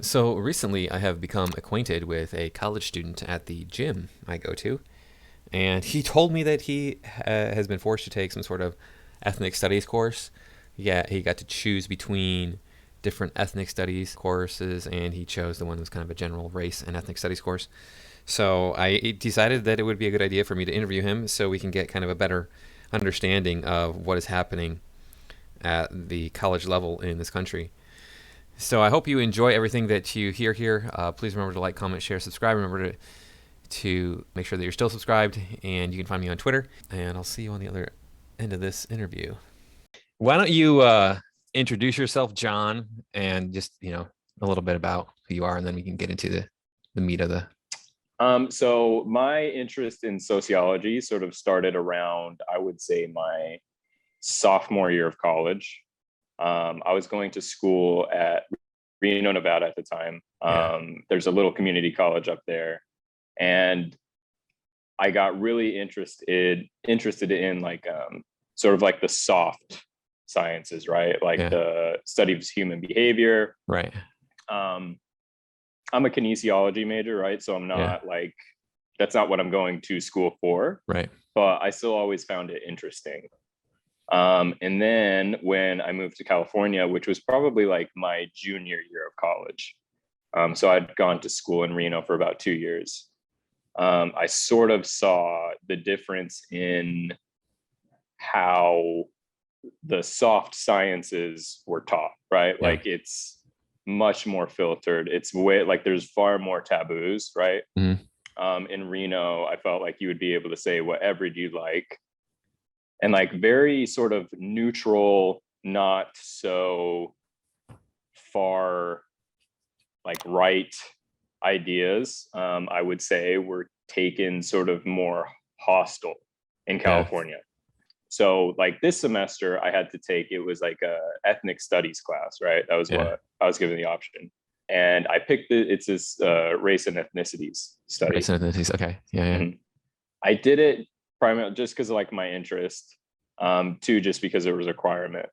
So recently, I have become acquainted with a college student at the gym I go to, and he told me that he has been forced to take some sort of ethnic studies course. Yeah, he got to choose between different ethnic studies courses, and he chose the one that was kind of a general race and ethnic studies course. So I decided that it would be a good idea for me to interview him so we can get kind of a better understanding of what is happening at the college level in this country. So I hope you enjoy everything that you hear here. Please remember to like, comment, share, subscribe. Remember to make sure that you're still subscribed, and you can find me on Twitter. And I'll see you on the other end of this interview. Why don't you introduce yourself, John, and just a little bit about who you are, and then we can get into the meat of the. So my interest in sociology sort of started around, I would say, my sophomore year of college. I was going to school at Reno, Nevada at the time. There's a little community college up there, and I got really interested in like sort of like the soft sciences, right? Like the study of human behavior. Right. I'm a kinesiology major, right? So I'm not like, that's not what I'm going to school for. Right. But I still always found it interesting. And then when I moved to California, which was probably like my junior year of college, so I'd gone to school in Reno for about 2 years. I sort of saw the difference in how the soft sciences were taught, right? Yeah. Like it's much more filtered. It's way like there's far more taboos, right? In Reno, I felt like you would be able to say whatever you'd like, and like very sort of neutral, not so far like right ideas, I would say, were taken sort of more hostile in California. So like this semester I had to take, it was like a ethnic studies class, right? That was what I was given the option. And I picked it's this race and ethnicities study. Race and ethnicities. Okay. Yeah. I did it primarily just because of like my interest, two, just because it was a requirement.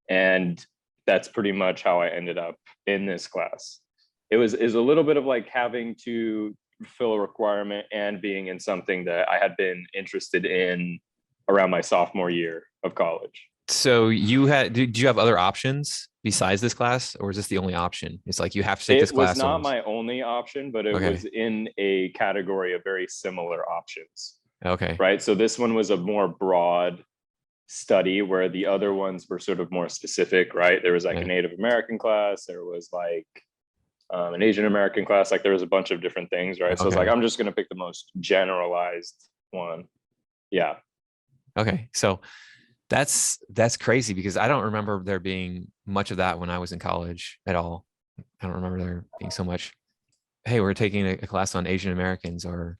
And that's pretty much how I ended up in this class. It was a little bit of like having to fill a requirement and being in something that I had been interested in around my sophomore year of college. So did you have other options besides this class, or is this the only option? It's like you have to take this class. It was not my only option, but it was in a category of very similar options. Okay. Right. So this one was a more broad study, where the other ones were sort of more specific, right? There was like a Native American class, there was like an Asian American class, like there was a bunch of different things, right? So it's like, I'm just going to pick the most generalized one. Yeah. Okay. So that's crazy, because I don't remember there being much of that when I was in college at all. I don't remember there being so much, hey, we're taking a class on Asian Americans or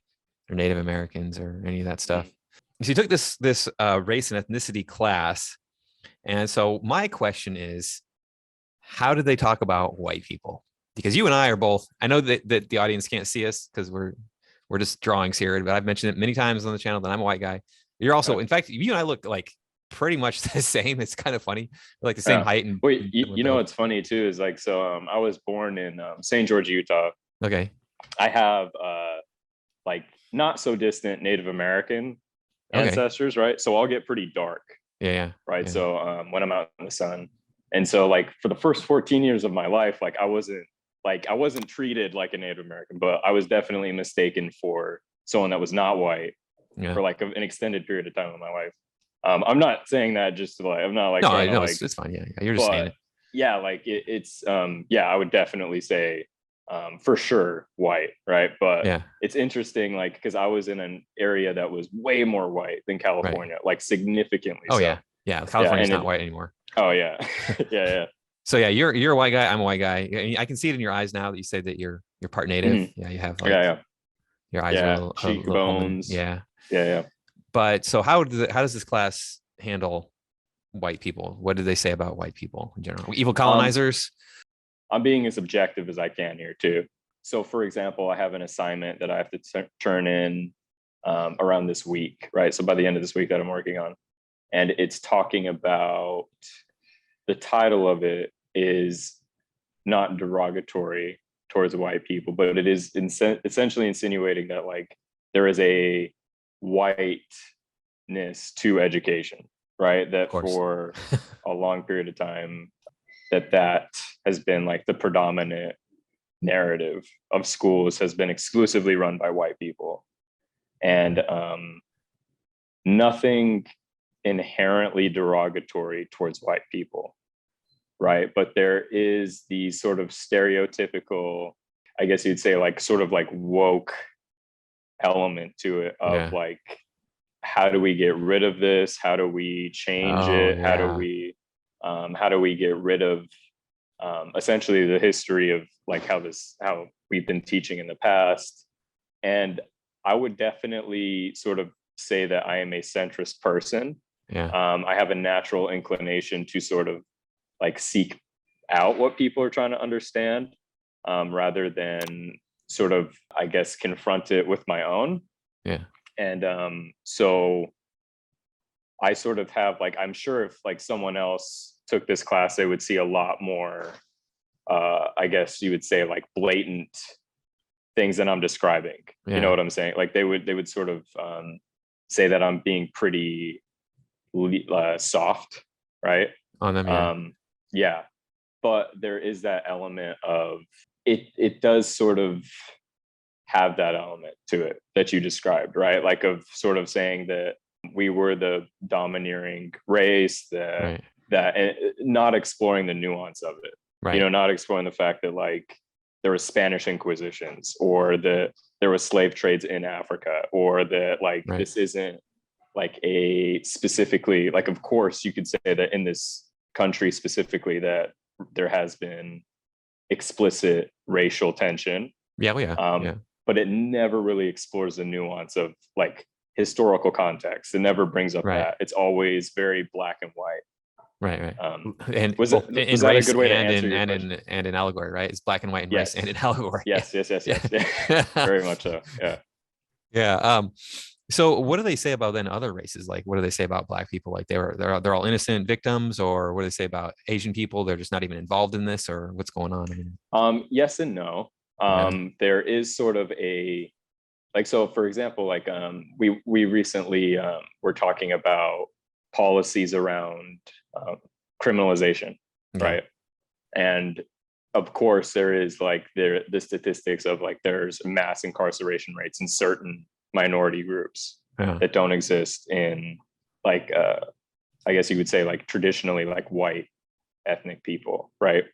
Native Americans or any of that stuff. So you took this race and ethnicity class. And so my question is, how did they talk about white people? Because you and I are both, I know that the audience can't see us because we're just drawings here, but I've mentioned it many times on the channel that I'm a white guy. You're also, in fact, you and I look like pretty much the same. It's kind of funny. We're like the same height. And wait, you know what's funny too is like, so I was born in St. George, Utah. Okay. I have like not so distant Native American ancestors, right? So I'll get pretty dark. Right. So when I'm out in the sun. And so like for the first 14 years of my life, like I wasn't treated like a Native American, but I was definitely mistaken for someone that was not white for like an extended period of time in my life. I'm not saying that just to like, I'm not like, no, it's fine. Yeah. You're just saying it. Yeah, like it's I would definitely say for sure white, right? But it's interesting, like, because I was in an area that was way more white than California, like significantly. California's not white anymore. Oh yeah. yeah. So yeah, you're a white guy, I'm a white guy. I can see it in your eyes now that you say that you're part native. Yeah, you have like your eyes are cheekbones. Yeah. But so how does this class handle white people? What did they say about white people in general? Evil colonizers? I'm being as objective as I can here too. So for example, I have an assignment that I have to turn in around this week, right? So by the end of this week that I'm working on, and it's talking about, the title of it is not derogatory towards white people, but it is essentially insinuating that like there is a whiteness to education, right? That for a long period of time, that has been like the predominant narrative of schools has been exclusively run by white people. And nothing inherently derogatory towards white people, right? But there is the sort of stereotypical, I guess you'd say, like sort of like woke element to it of like, how do we get rid of this? How do we change it? How do we get rid of essentially the history of like how we've been teaching in the past? And I would definitely sort of say that I am a centrist person. I have a natural inclination to sort of like seek out what people are trying to understand, rather than sort of, I guess, confront it with my own. And so I sort of have like, I'm sure if like someone else took this class, they would see a lot more, I guess you would say, like blatant things that I'm describing. You know what I'm saying? Like they would sort of say that I'm being pretty soft, right? On them, but there is that element of it does sort of have that element to it that you described, right? Like of sort of saying that we were the domineering race, that not exploring the nuance of it, you know, not exploring the fact that like there was Spanish Inquisitions, or that there was slave trades in Africa, or that like this isn't like a specifically, like, of course you could say that in this country specifically that there has been explicit racial tension. But it never really explores the nuance of like historical context. It never brings up that. It's always very black and white. And was that a good way to answer your question? And in allegory, right? It's black and white in race and in allegory. Yes. Very much so. So what do they say about then other races? Like, what do they say about black people? Like they're all innocent victims, or what do they say about Asian people? They're just not even involved in this, or what's going on? I mean, yes and no. There is sort of a, like, so for example, like we recently were talking about policies around criminalization, right? And of course there is like the statistics of like there's mass incarceration rates in certain minority groups that don't exist in like I guess you would say like traditionally like white ethnic people, right?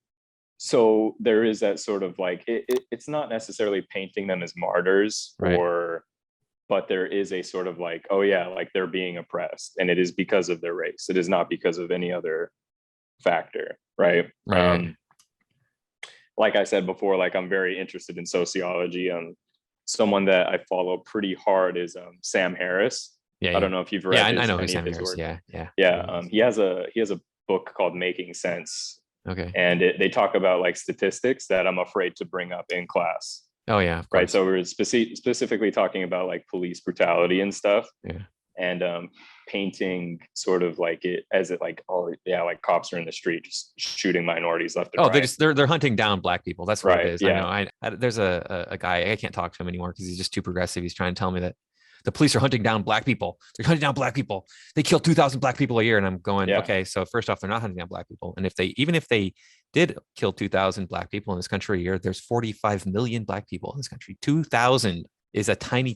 So there is that sort of like it's not necessarily painting them as martyrs, but there is a sort of like, oh yeah, like they're being oppressed, and it is because of their race. It is not because of any other factor, right? Like I said before, like I'm very interested in sociology. Someone that I follow pretty hard is Sam Harris. I don't know if you've read I know any Sam of his Harris. work. He has a book called Making Sense. And they talk about like statistics that I'm afraid to bring up in class. Right. So we're specifically talking about like police brutality and stuff. And painting sort of like it as it like, oh yeah, like cops are in the street just shooting minorities left and right. They're hunting down black people. That's what it is. I know. There's a guy, I can't talk to him anymore because he's just too progressive. He's trying to tell me that the police are hunting down black people. They're hunting down black people. They kill 2,000 black people a year. And I'm going, okay, so first off, they're not hunting down black people. And even if they did kill 2,000 black people in this country a year, there's 45 million black people in this country. 2,000 is a tiny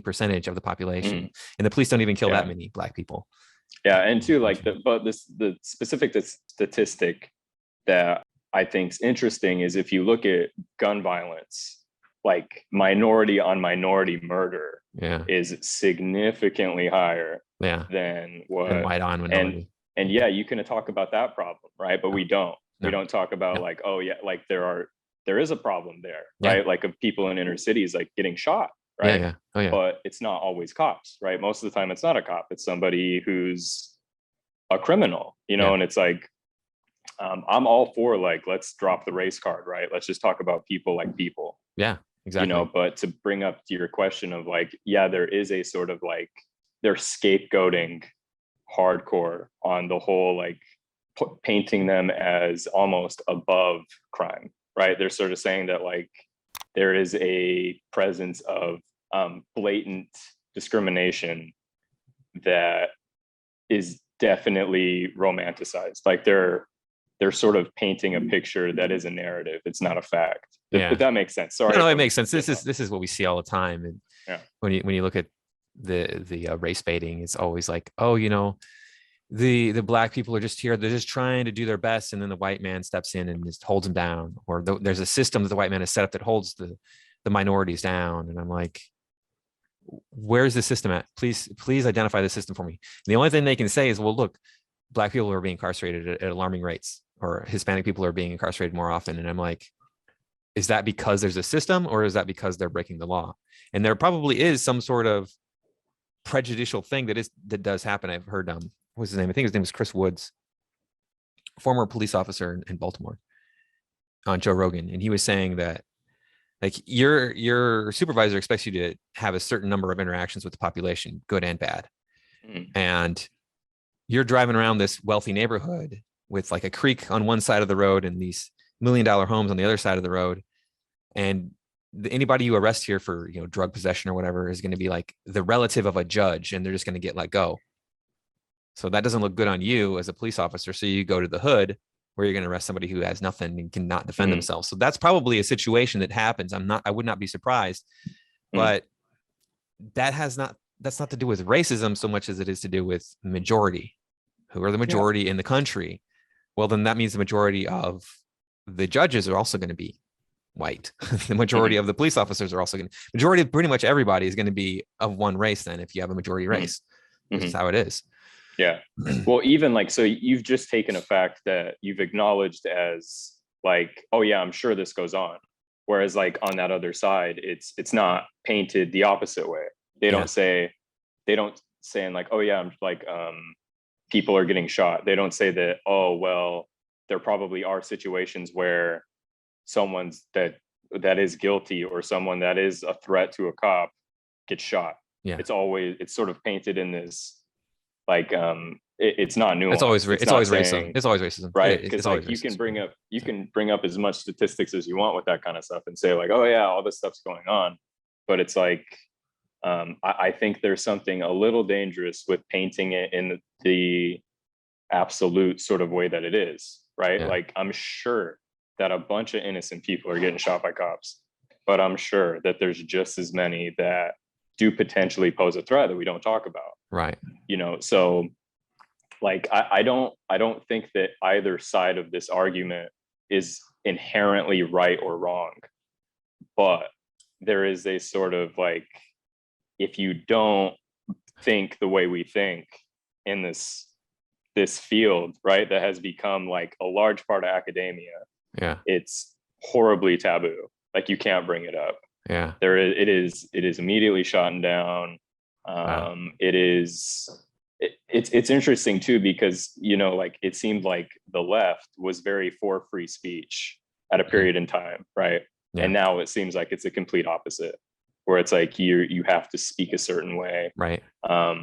percentage of the population. And the police don't even kill that many black people. And too, like the specific statistic that I think is interesting is if you look at gun violence, like minority on minority murder is significantly higher than what white on minority. And you can talk about that problem, right? But we don't. We don't talk about like, oh yeah, like there is a problem there, right? Like of people in inner cities like getting shot, right? But it's not always cops, right? Most of the time it's not a cop, it's somebody who's a criminal, you know. And it's like I'm all for like, let's drop the race card, right? Let's just talk about people like people. Exactly. You know, but to bring up to your question of like, there is a sort of like they're scapegoating hardcore on the whole like painting them as almost above crime, right? They're sort of saying that like there is a presence of blatant discrimination that is definitely romanticized. Like they're sort of painting a picture that is a narrative. It's not a fact. If that makes sense. Sorry. No, it makes sense. This is what we see all the time. And when you look at the race baiting, it's always like, oh, you know, the black people are just here. They're just trying to do their best. And then the white man steps in and just holds them down. Or there's a system that the white man has set up that holds the minorities down. And I'm like, where's the system at? Please identify the system for me. And the only thing they can say is, well, look, black people are being incarcerated at alarming rates, or Hispanic people are being incarcerated more often. And I'm like, is that because there's a system, or is that because they're breaking the law? And there probably is some sort of prejudicial thing that does happen. I've heard, what's his name? I think his name is Chris Woods, former police officer in Baltimore, on Joe Rogan. And he was saying that like your supervisor expects you to have a certain number of interactions with the population, good and bad. And you're driving around this wealthy neighborhood with like a creek on one side of the road and these $1 million homes on the other side of the road. And anybody you arrest here for, you know, drug possession or whatever is going to be like the relative of a judge, and they're just going to get let go. So that doesn't look good on you as a police officer. So you go to the hood where you're going to arrest somebody who has nothing and cannot defend themselves. So that's probably a situation that happens. I would not be surprised, but that's not to do with racism so much as it is to do with majority, who are the majority in the country. Well, then that means the majority of the judges are also going to be white. The majority of the police officers are also majority of pretty much everybody is going to be of one race. Then if you have a majority race, this is how it is. Yeah. Well, even like, so you've just taken a fact that you've acknowledged as like, oh yeah, I'm sure this goes on. Whereas like on that other side, it's not painted the opposite way. They don't say in like, oh yeah, I'm like, people are getting shot. They don't say that, oh, well, there probably are situations where someone's that is guilty or someone that is a threat to a cop gets shot. Yeah. It's sort of painted in this, like, it's not nuanced. It's always racism. It's always racism, right? Because like you can bring up as much statistics as you want with that kind of stuff and say like, oh yeah, all this stuff's going on, but it's like, I think there's something a little dangerous with painting it in the absolute sort of way that it is, right? Yeah. Like I'm sure that a bunch of innocent people are getting shot by cops, but I'm sure that there's just as many that do potentially pose a threat that we don't talk about. Right. You know, so like I don't think that either side of this argument is inherently right or wrong, but there is a sort of like, if you don't think the way we think in this field, right, that has become like a large part of academia, it's horribly taboo. Like you can't bring it up. Yeah, it is immediately shot down. Wow. It's interesting too, because, you know, like it seemed like the left was very for free speech at a period in time, right? Yeah. And now it seems like it's a complete opposite, where it's like you have to speak a certain way. Right.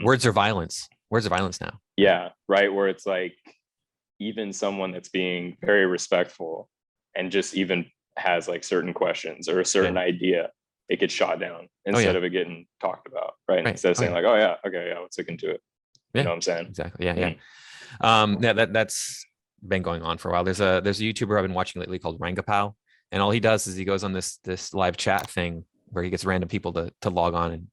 Words are violence. Words are violence now. Yeah. Right. Where it's like even someone that's being very respectful and just even has like certain questions or a certain idea, it gets shot down instead of it getting talked about. Right. Instead of saying like, oh yeah, okay, yeah, let's look into it. Yeah. You know what I'm saying? Exactly. Yeah. Yeah. That's been going on for a while. There's a YouTuber I've been watching lately called Rangapow, and all he does is he goes on this live chat thing where he gets random people to log on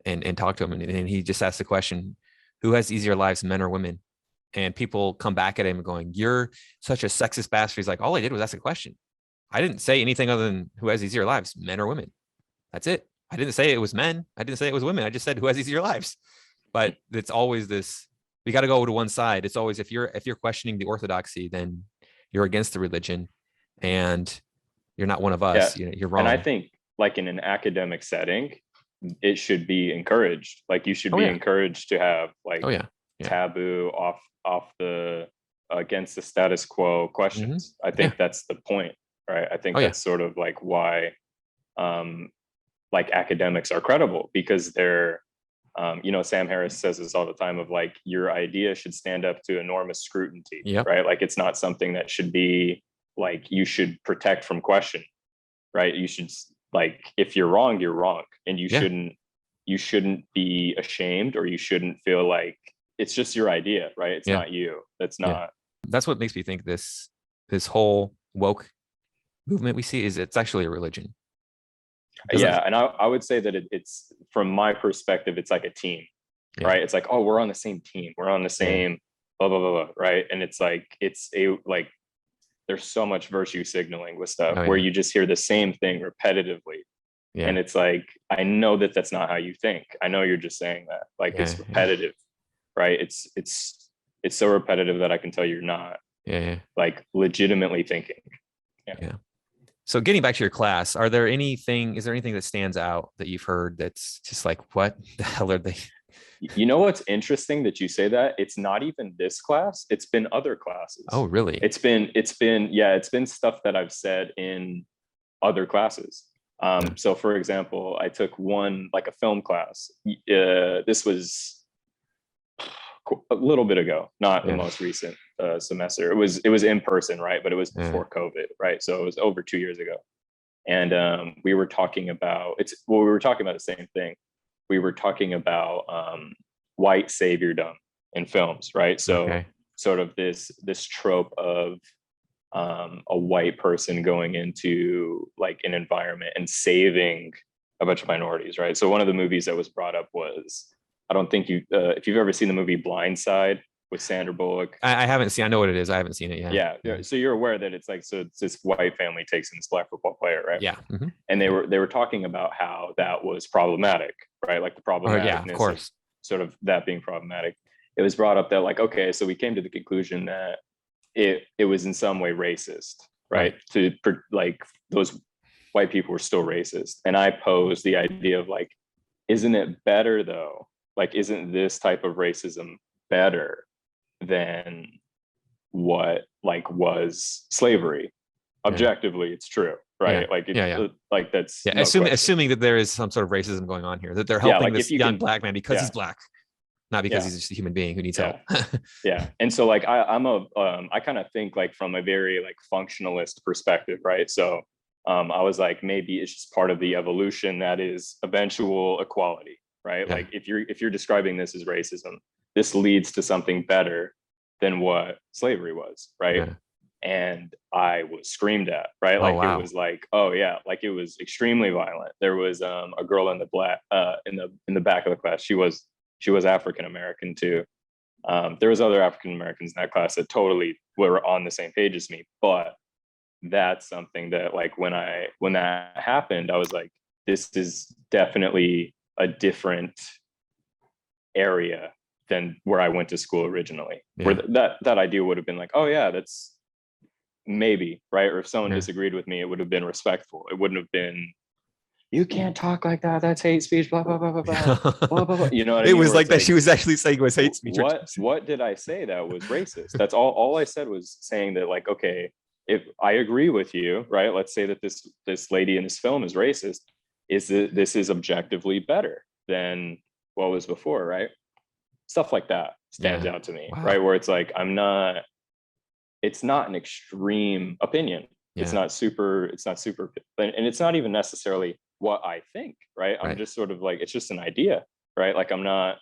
and talk to him. And he just asks the question, who has easier lives, men or women? And people come back at him going, you're such a sexist bastard. He's like, all I did was ask a question. I didn't say anything other than who has easier lives, men or women. That's it. I didn't say it was men. I didn't say it was women. I just said who has easier lives. But it's always this, we got to go to one side. It's always, if you're questioning the orthodoxy, then you're against the religion and you're not one of us. Yeah. You're wrong. And I think like in an academic setting, it should be encouraged. Like you should be encouraged to have like taboo off the against the status quo questions. I think that's the point, right? I think that's sort of like why like academics are credible, because they're Sam Harris says this all the time of like, your idea should stand up to enormous scrutiny, Yep. right? Like, it's not something that should be like, you should protect from question, right? You should, like, if you're wrong, you're wrong. And you shouldn't be ashamed, or you shouldn't feel like it's just your idea, right? It's not you. That's not. That's what makes me think this whole woke movement we see it's actually a religion. And I would say that it's, from my perspective, it's like a team, right? It's like, oh, we're on the same team, we're on the same blah blah blah, blah, right? And it's like, there's so much virtue signaling with stuff where you just hear the same thing repetitively. And it's like, I know that that's not how you think. I know you're just saying that, like, it's repetitive, right? It's so repetitive that I can tell you're not like legitimately thinking. So getting back to your class, is there anything that stands out that you've heard that's just like, what the hell are they? You know what's interesting that you say that? It's not even this class. It's been other classes. Oh, really? It's been stuff that I've said in other classes. So for example, I took one, like a film class. This was a little bit ago, not the most recent semester. It was in person, right? But it was before COVID, right? So it was over 2 years ago. And we were talking about we were talking about the same thing. We were talking about white saviordom in films, right? So sort of this trope of a white person going into like an environment and saving a bunch of minorities, right? So one of the movies that was brought up was, I don't think if you've ever seen the movie Blind Side with Sandra Bullock. I haven't seen. I know what it is. I haven't seen it yet. Yeah. So you're aware that it's like, so it's this white family takes in this black football player, right? Yeah. Mm-hmm. And they were talking about how that was problematic, right? Like the problematicness, of course, of sort of that being problematic. It was brought up that like, okay, so we came to the conclusion that it was in some way racist, right? Like those white people were still racist. And I posed the idea of like, isn't it better though? Like, isn't this type of racism better than what like was slavery? Objectively, it's true, right? Like, like that's assuming that there is some sort of racism going on here, that they're helping this young black man because he's black, not because he's just a human being who needs help. And so like I kind of think like from a very like functionalist perspective, right? So I was like, maybe it's just part of the evolution that is eventual equality, right? Like if you're describing this as racism, this leads to something better than what slavery was, right? And I was screamed at, right? Like it was like, oh yeah, like it was extremely violent. There was a girl in the back of the class. She was African American too. There was other African Americans in that class that totally were on the same page as me, but that's something that like when that happened, I was like, this is definitely a different area than where I went to school originally. Where that idea would have been like, oh yeah, that's maybe right. Or if someone disagreed with me, it would have been respectful. It wouldn't have been, you can't talk like that. That's hate speech. Blah blah blah blah blah. Blah blah blah. You know what I mean? It was like that. She was actually saying it was hate speech. What did I say that was racist? That's all I said was saying that like, okay, if I agree with you, right? Let's say that this lady in this film is racist. This is objectively better than what was before, right? Stuff like that stands out to me, right? Where it's like, it's not an extreme opinion. It's not super, and it's not even necessarily what I think, right? I'm just sort of like, it's just an idea, right? Like I'm not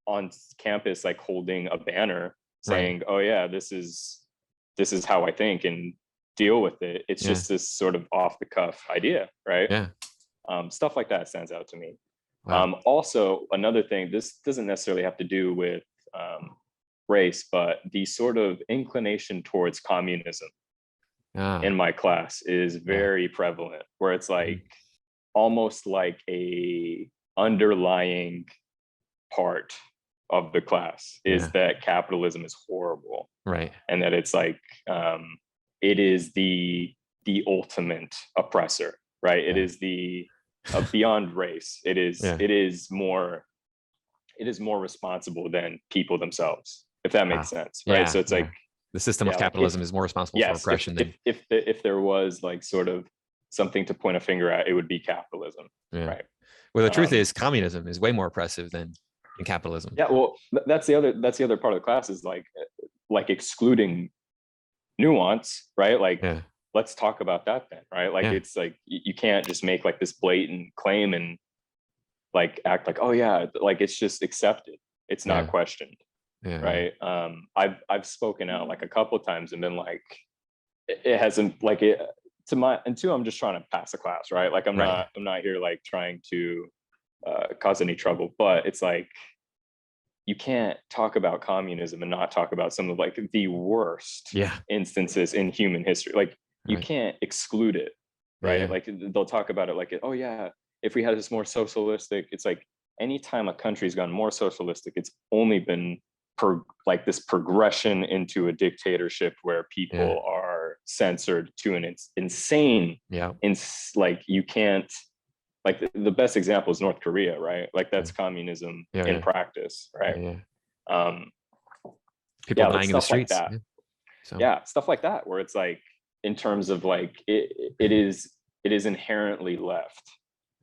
on campus like holding a banner saying, oh yeah, this is how I think and deal with it. It's just this sort of off the cuff idea, right? Stuff like that stands out to me. Also, another thing, this doesn't necessarily have to do with race, but the sort of inclination towards communism in my class is very prevalent, where it's like almost like a underlying part of the class is that capitalism is horrible, right? And that it's like it is the ultimate oppressor, right? It is the beyond race. It is more responsible than people themselves, if that makes sense, right? So it's like the system of capitalism is more responsible for oppression than if there was like sort of something to point a finger at, it would be capitalism, right? Well, the truth is, communism is way more oppressive than capitalism. Yeah, well, that's the other part of the class is like excluding nuance, right? Like, Yeah. let's talk about that then, right? Like, it's like you can't just make like this blatant claim and like act like, oh yeah, like it's just accepted, it's not questioned, right? I've spoken out like a couple of times and been like, it hasn't like it to my, and two, I'm just trying to pass a class, right? Like I'm not here like trying to cause any trouble, but it's like you can't talk about communism and not talk about some of like the worst instances in human history. Like you can't exclude it, right? Like they'll talk about it like, oh yeah, if we had this more socialistic, it's like anytime a country's gone more socialistic, it's only been like this progression into a dictatorship where people are censored to an insane, like you can't, like the best example is North Korea, right? Like that's communism in practice, right? People dying in the streets. Like that. Stuff like that, where it's like, in terms of like, it is inherently left.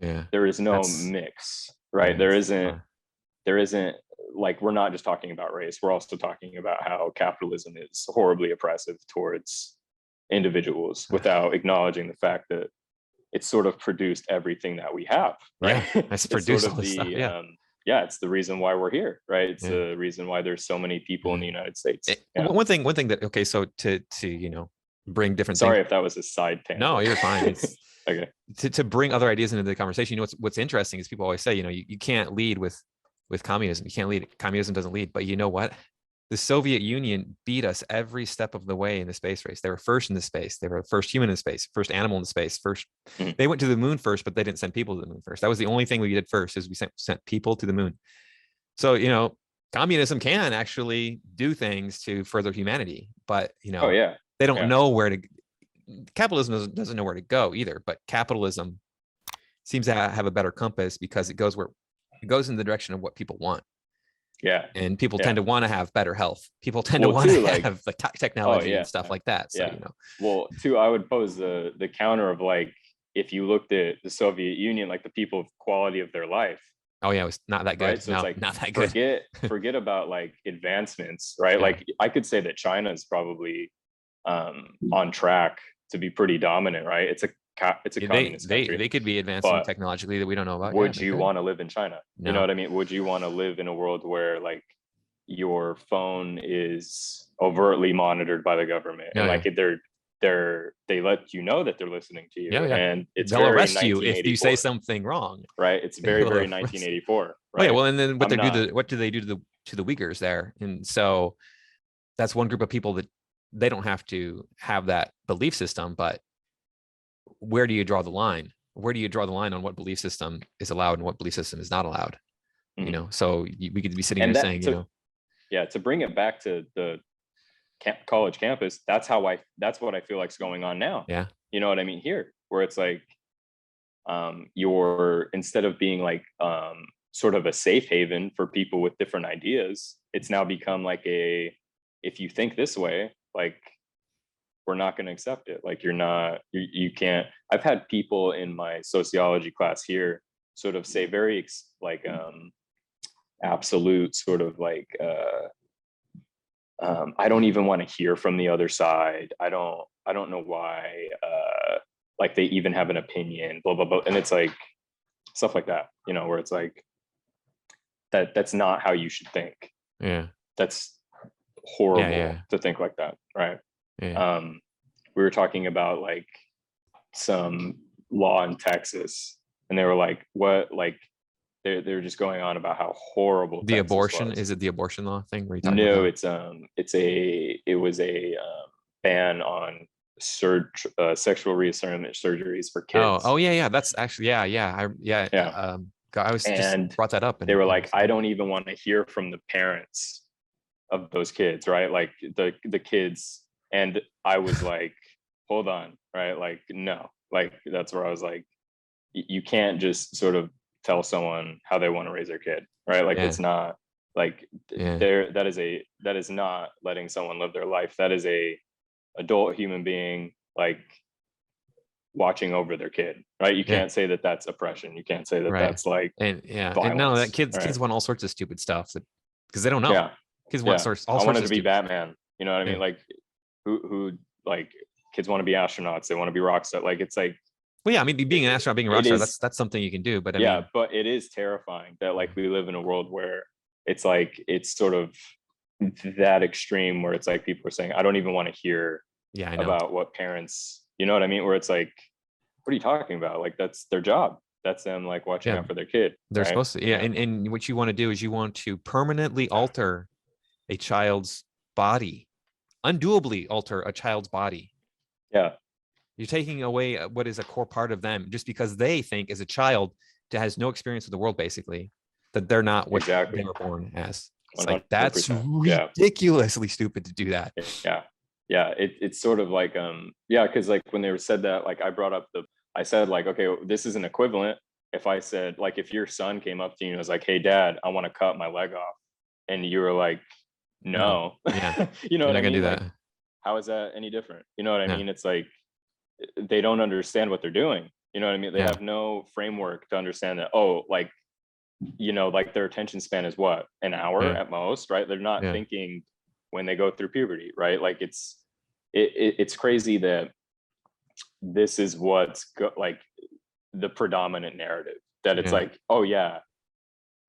There is no mix, right? There isn't like, we're not just talking about race. We're also talking about how capitalism is horribly oppressive towards individuals without acknowledging the fact that it's sort of produced everything that we have, right? It's produced sort of the stuff, it's the reason why we're here, right? It's the reason why there's so many people in the United States. One thing that so to bring different things. If that was a side tangent. No, you're fine. It's okay. To bring other ideas into the conversation. What's interesting is people always say, you can't lead with communism. You can't lead. Communism doesn't lead. But you know what? The Soviet Union beat us every step of the way in the space race. They were first in the space. They were the first human in space, first animal in space, first. They went to the moon first, but they didn't send people to the moon first. That was the only thing we did first, is we sent people to the moon. So, communism can actually do things to further humanity, but, they don't know where to. Capitalism doesn't know where to go either, but capitalism seems to have a better compass because it goes in the direction of what people want. And people tend to want to have better health. People tend to want to have like technology and stuff like that. So, Well, too, I would pose the counter of like, if you looked at the Soviet Union, like the people's quality of their life. Oh yeah, it was not that good. Right? So it's like, not that good. Forget about like advancements, right? Like I could say that China is probably on track to be pretty dominant, right? It's a communist country. They could be advancing technologically that we don't know about. Would you want to live in China? No. You know what I mean? Would you want to live in a world where like your phone is overtly monitored by the government and like they let you know that they're listening to you, and they'll arrest you if you say something wrong, right? It's very 1984. Right? Well, and then what do they do to the Uyghurs there? And so that's one group of people that they don't have to have that belief system, but where do you draw the line? Where do you draw the line on what belief system is allowed and what belief system is not allowed? So we could be sitting here saying, to bring it back to the college campus, that's what I feel like is going on now. You know what I mean? Here, where it's like, you're, instead of being like, sort of a safe haven for people with different ideas, it's now become like if you think this way, like, we're not going to accept it. Like, you can't. I've had people in my sociology class here sort of say very absolute sort of like, I don't even want to hear from the other side. I don't know why, like they even have an opinion, blah, blah, blah. And it's like stuff like that, where it's like, that's not how you should think. That's horrible to think like that. Right. We were talking about like some law in Texas, and they were like, what, like they're just going on about how horrible the Texas abortion was. Is it the abortion law thing? Were you talking about? It was a ban on sexual reassignment surgeries for kids. Oh yeah, that's actually I was just brought that up, and they were like, I don't even want to hear from the parents of those kids, right? Like the kids. And I was like, hold on, right? Like, no, like that's where I was like, you can't just sort of tell someone how they want to raise their kid, right? Like, it's not like that is not letting someone live their life. That is a adult human being, like watching over their kid, right? You can't say that that's oppression. You can't say that right. that's like And yeah, and no, that violence, kids right? want all sorts of stupid stuff that because they don't know. Yeah, Kids want yeah. all I sorts wanted of to be stupid. Batman. You know what I Yeah. mean? Like, who like kids want to be astronauts. They want to be rock stars. Like, it's like, Well, yeah, I mean, being an astronaut, being a rock it star, is, that's something you can do. But I yeah, mean, but it is terrifying that like we live in a world where it's like it's sort of that extreme where it's like people are saying, I don't even want to hear yeah, I know. about what parents, you know what I mean? Where it's like, what are you talking about? Like, that's their job. That's them like watching Yeah, out for their kid. they're Right. supposed to. Yeah, and what you want to do is you want to permanently alter a child's body, undoably alter a child's body. Yeah. You're taking away what is a core part of them just because they think as a child that has no experience with the world, basically, that they're not what Exactly. they were born as. It's like, that's 100%. ridiculously stupid to do that. Yeah. Yeah. It's sort of like, yeah, because like when they were said that, like I brought up I said like, okay, this is an equivalent. If I said, like, if your son came up to you and was like, hey, dad, I want to cut my leg off. And you were like, no. Yeah. You know You're what I not gonna mean? do Like, that. how is that any different? You know what I Yeah. mean? It's like, they don't understand what they're doing. You know what I mean? They Yeah. have no framework to understand that, oh, like, you know, like their attention span is what, an hour Yeah. at most, right? They're not Yeah. thinking when they go through puberty, right? Like it's crazy that this is like the predominant narrative, that it's Yeah. like, oh yeah,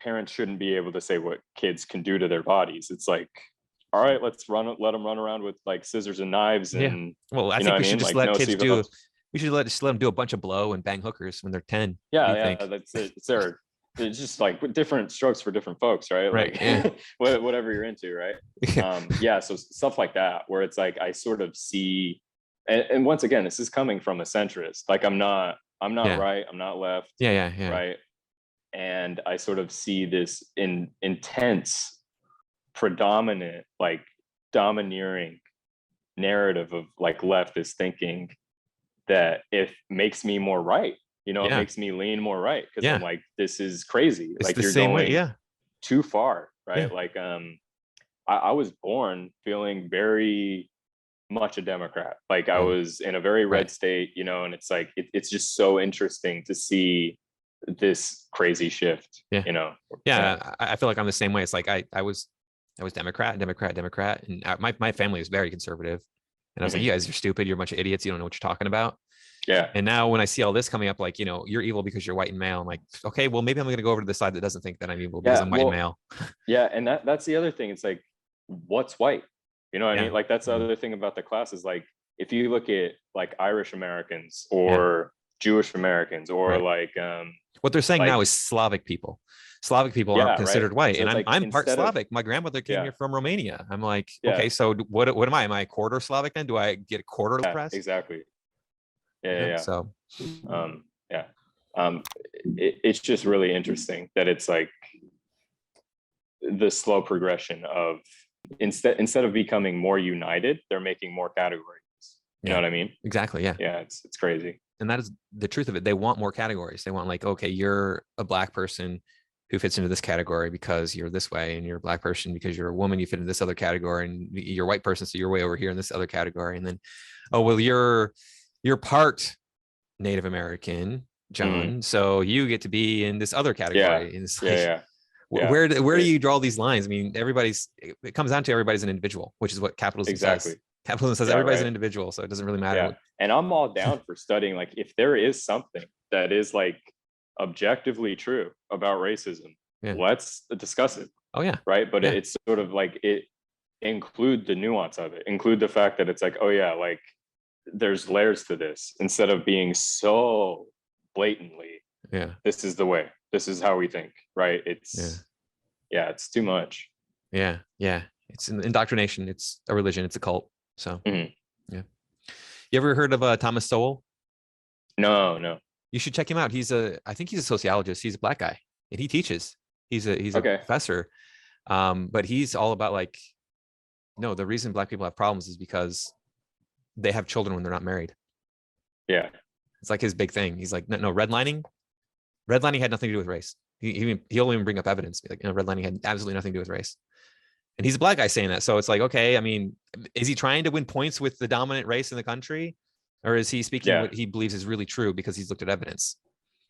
parents shouldn't be able to say what kids can do to their bodies. It's like, all right, let them run around with like scissors and knives, Yeah. and Well, I you know think what we I should mean? just Like let no kids do. seatbelts. We should just let them do a bunch of blow and bang hookers when they're 10. What do Yeah, you yeah, think? that's it. It's just like different strokes for different folks, right? Right. Yeah. Like whatever you're into, right? Yeah, so stuff like that, where it's like I sort of see, and once again, this is coming from a centrist. Like I'm not Yeah. right, I'm not left, Yeah. Yeah. Yeah. right? And I sort of see this intense, predominant, like domineering narrative of like leftist thinking that it makes me more right. You know, it Yeah. makes me lean more right because I'm Yeah. like, this is crazy. It's Like the you're same way. going Yeah. too far, Yeah. right? Like I was born feeling very much a Democrat. Like I Yeah. was in a very red Right. state, you know, and it's like it's just so interesting to see this crazy shift, Yeah. you know. Yeah. I feel like I'm the same way. It's like I was Democrat, and my family is very conservative, and I was like, you guys are stupid. You're a bunch of idiots. You don't know what you're talking about. Yeah. And now when I see all this coming up, like, you're evil because you're white and male, I'm like, okay, well, maybe I'm going to go over to the side that doesn't think that I'm evil because I'm white and male. Yeah, and that's the other thing. It's like, what's white? You know what I mean? Like that's the other thing about the class is like, if you look at like Irish Americans or Jewish Americans or like what they're saying like, now is Slavic people. Slavic people aren't considered white, so and like, I'm part Slavic. My grandmother came here from Romania. I'm like, okay, so what am I? Am I a quarter Slavic then? Do I get a quarter of the press? Exactly. So it's just really interesting that it's like the slow progression of instead of becoming more united, they're making more categories. You know what I mean? Exactly. Yeah. Yeah, it's crazy. And that is the truth of it. They want more categories. They want like, okay, you're a black person who fits into this category because you're this way, and you're a black person because you're a woman, you fit into this other category, and you're a white person, so you're way over here in this other category. And then, oh well, you're part Native American, John, so you get to be in this other category. And it's like, where do you draw these lines? I mean, it comes down to everybody's an individual, which is what capitalism says. Capitalism says everybody's an individual, so it doesn't really matter. And I'm all down for studying, like, if there is something that is like objectively true about racism, let's discuss it. Oh yeah. Right. But it's sort of like, it include the nuance of it, include the fact that it's like, oh yeah, like there's layers to this, instead of being so blatantly, this is the way, this is how we think, right? It's it's too much. It's an indoctrination. It's a religion. It's a cult. So you ever heard of Thomas Sowell? No. You should check him out. I think he's a sociologist. He's a black guy, and he teaches. He's a professor, but he's all about like, no, the reason black people have problems is because they have children when they're not married. It's like his big thing. He's like, no, redlining had nothing to do with race. He'll even bring up evidence, like, redlining had absolutely nothing to do with race. And he's a black guy saying that. So it's like, okay, I mean, is he trying to win points with the dominant race in the country? Or is he speaking what he believes is really true because he's looked at evidence?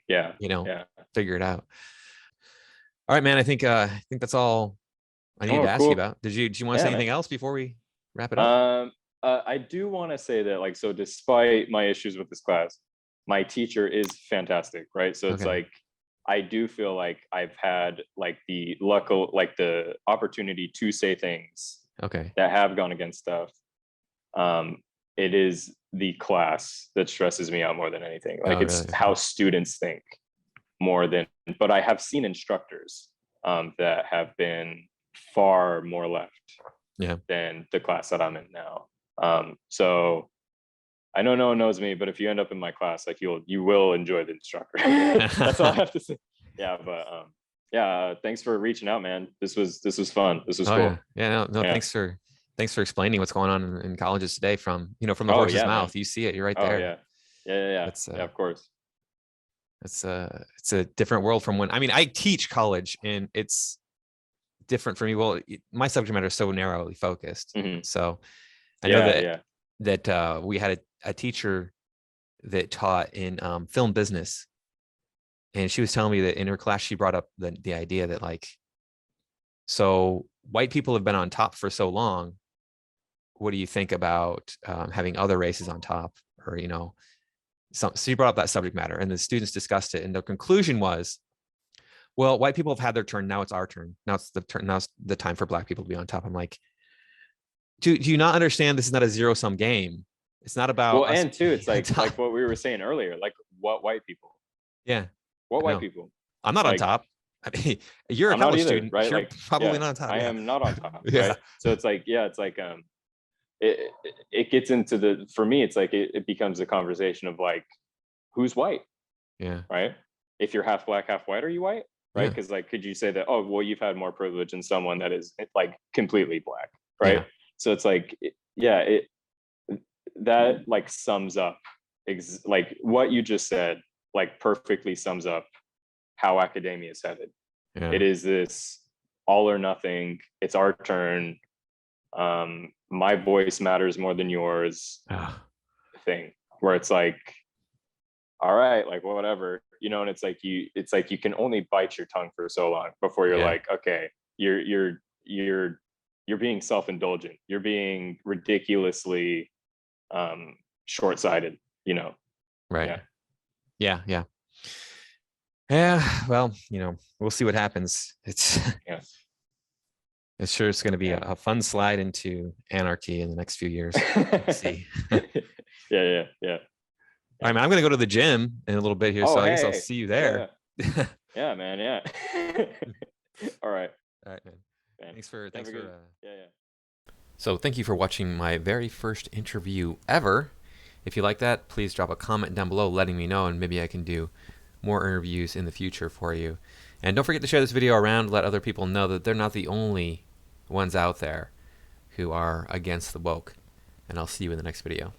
Yeah. You know, yeah. Figure it out. All right, man. I think that's all I needed to ask you about. Did you want to say anything else before we wrap it up? I do want to say that, like, so despite my issues with this class, my teacher is fantastic, right? So it's like, I do feel like I've had like the opportunity to say things that have gone against stuff. It is the class that stresses me out more than anything. Like, it's how students think more than, but I have seen instructors that have been far more left than the class that I'm in now. So I know no one knows me, but if you end up in my class, like, you will enjoy the instructor. That's all I have to say. Yeah, but thanks for reaching out, man. This was fun. This was cool. Thanks for explaining what's going on in colleges today from the horse's mouth. Man. You see it, you're right there. Yeah, of course. It's a different world from when, I mean, I teach college and it's different for me. Well, my subject matter is so narrowly focused. So I know that we had a teacher that taught in film business, and she was telling me that in her class she brought up the idea that, like, so white people have been on top for so long, what do you think about having other races on top? Or, so she brought up that subject matter, and the students discussed it, and the conclusion was, well, white people have had their turn, now it's our turn. Now it's the time for black people to be on top. I'm like, do you not understand this is not a zero-sum game? It's not about and too, it's like what we were saying earlier, like, what white people? What white people? I'm not on top. I mean, you're a college student, right? You're probably not on top. I am not on top, right? So it's like, it gets into for me, it's like it becomes a conversation of like, who's white? Right? If you're half black, half white, are you white? Right? Because like, could you say that, oh, well, you've had more privilege than someone that is like completely black, right? So it's like, that like sums up like what you just said, like perfectly sums up how academia is headed. It is this all or nothing, it's our turn, my voice matters more than yours thing, where it's like, all right, like, whatever, and it's like you can only bite your tongue for so long before you're like, okay, you're being self-indulgent, you're being ridiculously short-sighted, right? Yeah, well, we'll see what happens. It's it's sure it's going to be a fun slide into anarchy in the next few years. Let's see. yeah. All right, man, I'm going to go to the gym in a little bit here, so I guess I'll see you there. Yeah, man. Yeah. All right, man. Thanks for So thank you for watching my very first interview ever. If you like that, please drop a comment down below letting me know, and maybe I can do more interviews in the future for you. And don't forget to share this video around, let other people know that they're not the only ones out there who are against the woke. And I'll see you in the next video.